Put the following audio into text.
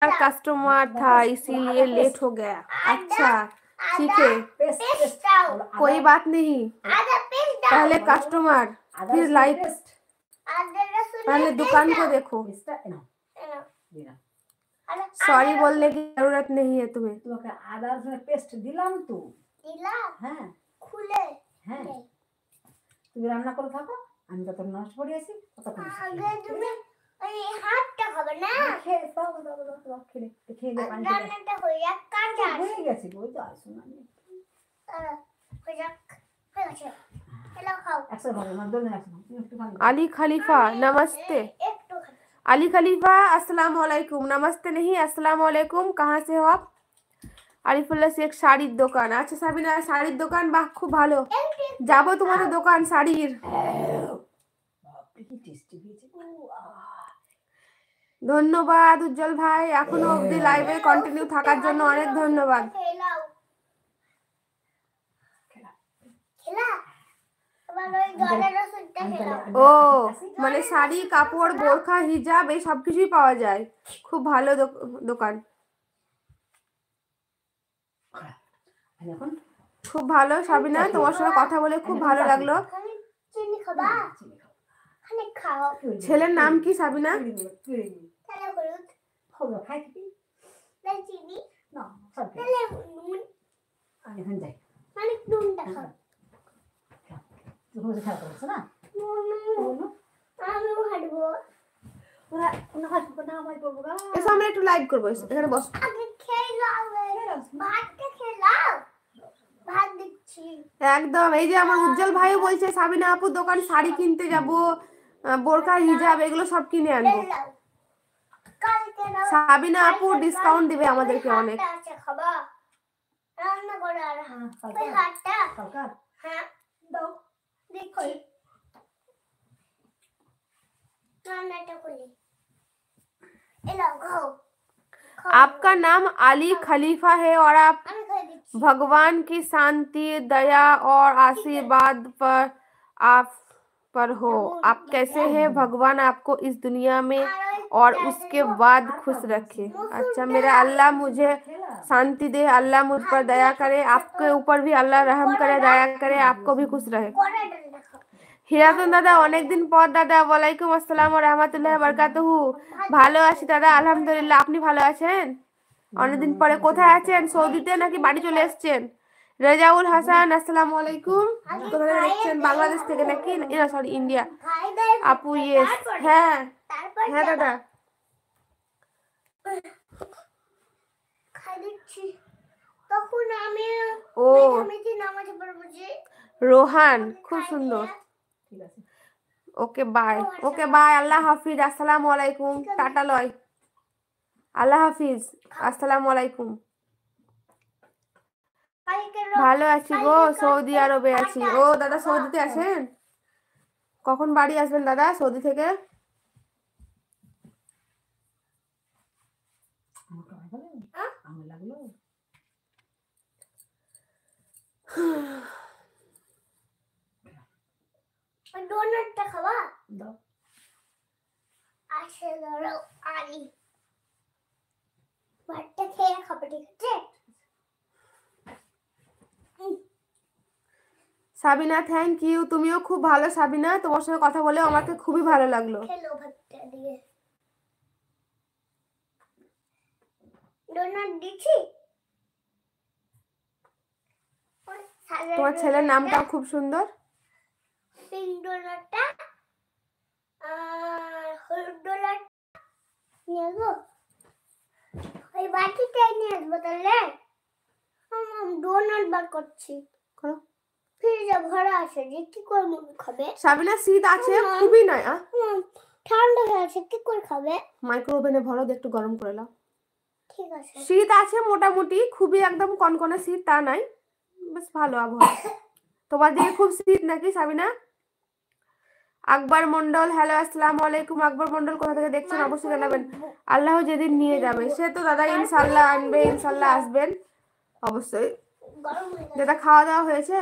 Customer था इसीलिए late हो गया। अच्छा ठीक है, कोई बात नहीं। पहले कस्टमर फिर लाइक, पहले दुकान को देखो। सॉरी बोलने की जरूरत नहीं है तुम्हें। তোমাকে আদার পেস্ট দিলাম তো। দিলাম? হ্যাঁ। খুলে? হ্যাঁ। তুমি রান্না করে থাকো, আমি যত নষ্ট করে আসি ততক্ষণ। আগে তুমি ওই হাতটা খাবে না? খেয়ে দাও খেয়ে খেয়ে পানি। রান্নাটা হয়ে এক কাজ হয়ে গেছে, ওই তো আসো না। अली खलीफा नमस्ते। अली खलीफा अस्सलाम वालेकुम। नमस्ते नहीं अस्सलाम वालेकुम। कहाँ से हो आप? আরিফুল্লাহ শেখ শাড়ির দোকান। আচ্ছা সাবিনা, শাড়ির দোকান, বাহ খুব ভালো, যাবো তোমাদের দোকান শাড়ির। ধন্যবাদ উজ্জ্বল ভাই, এখনো অবধি লাইভে কন্টিনিউ থাকার জন্য অনেক ধন্যবাদ। ও মানে শাড়ি, কাপড়, বোরখা, হিজাব এই সব কিছুই পাওয়া যায়। খুব ভালো দোকান, খুব ভালো। সাবিনা তোমার সঙ্গে কথা বলে খুব ভালো লাগলো। ছেলের নাম কি সাবিনা? এসো আমরা একটু লাইভ করবো, এখানে বসো। একদম, এই যে আমার উজ্জ্বল ভাইও বলছে সাবিনা আপুর দোকান শাড়ি কিনতে যাব, বোরকা হিজাব এগুলো সব কিনে আনবো। সাবিনা আপু ডিসকাউন্ট দিবে আমাদেরকে অনেক। आपका नाम अली खलीफा है और आप भगवान की शांति, दया और आशीर्वाद आप पर हो। आप कैसे हैं? भगवान आपको इस दुनिया में और उसके बाद खुश रखे। अच्छा, मेरा अल्लाह मुझे शांति दे, अल्लाह मुझ पर दया करे, आपके ऊपर भी अल्लाह रहम करे, दया करे, आपको भी खुश रहे। হিরাতন দাদা অনেকদিন পর দাদা, ওয়ালাইকুম আসসালাম ওয়া রাহমাতুল্লাহি ওয়া বারাকাতুহু। ভালো আছি দাদা আলহামদুলিল্লাহ, আপনি ভালো আছেন? অনেকদিন পরে। কোথায় আছেন? সৌদিতে নাকি বাড়ি চলে এসেছেন? রেজাউল হাসান আসসালামু আলাইকুম। কোথা থেকে দেখছেন? বাংলাদেশ থেকে নাকি? না সরি ইন্ডিয়া। আপু ইয়েস, হ্যাঁ হ্যাঁ দাদা। ও রোহান, খুব সুন্দর। ওকে বাই, ওকে বাই, আল্লাহ হাফিজ, আসসালামু আলাইকুম, টাটা লয়, আল্লাহ হাফিজ, আসসালামু আলাইকুম। ভালো আছি গো, সৌদি আরবে আছি। ও দাদা সৌদিতে আছেন? কখন বাড়ি আসবেন দাদা সৌদি থেকে? ডোনাটটা খাবা দাও। আসে ধরো আলি ভাতটা খেয়ে খাবে, ঠিক আছে? সাবিনা থ্যাংক ইউ, তুমিও খুব ভালো সাবিনা, তোমার সঙ্গে কথা বলে আমাকে খুবই ভালো লাগলো। খেলো ভাতটা দিয়ে। ডোনাট দিছি। তোমার ছেলের নামটাও খুব সুন্দর। পিঙ্ক ডোনাটটা আর হলুদ ডোনাট নিয়ে আসবো। ওই বাটিটাই নিয়ে আসবো তাহলে। ডোনাট বার করছি, করো। ফ্রিজে ভরা আছে, যে কি করে মুড়ি খাবে? সাবিনা শীত আছে খুবই না, ঠান্ডা হয়ে আছে, কি করে খাবে? মাইক্রোওভেনে ভরো, একটু গরম করে নাও। ঠিক আছে। শীত আছে মোটামুটি, খুবই একদম কনকনে শীত তা নাই, বেশ ভালো আবহাওয়া। তোমার দিকে খুব শীত নাকি সাবিনা? আকবর মন্ডল, হ্যালো আসসালামু আলাইকুম। আকবর মন্ডল কোথা থেকে দেখছেন অবশ্যই জানাবেন। আল্লাহ যেদিন নিয়ে যাবে, সে তো দাদা ইনশাল্লাহ আনবে, ইনশাল্লাহ আসবেন অবশ্যই। দাদা খাওয়া দাওয়া হয়েছে?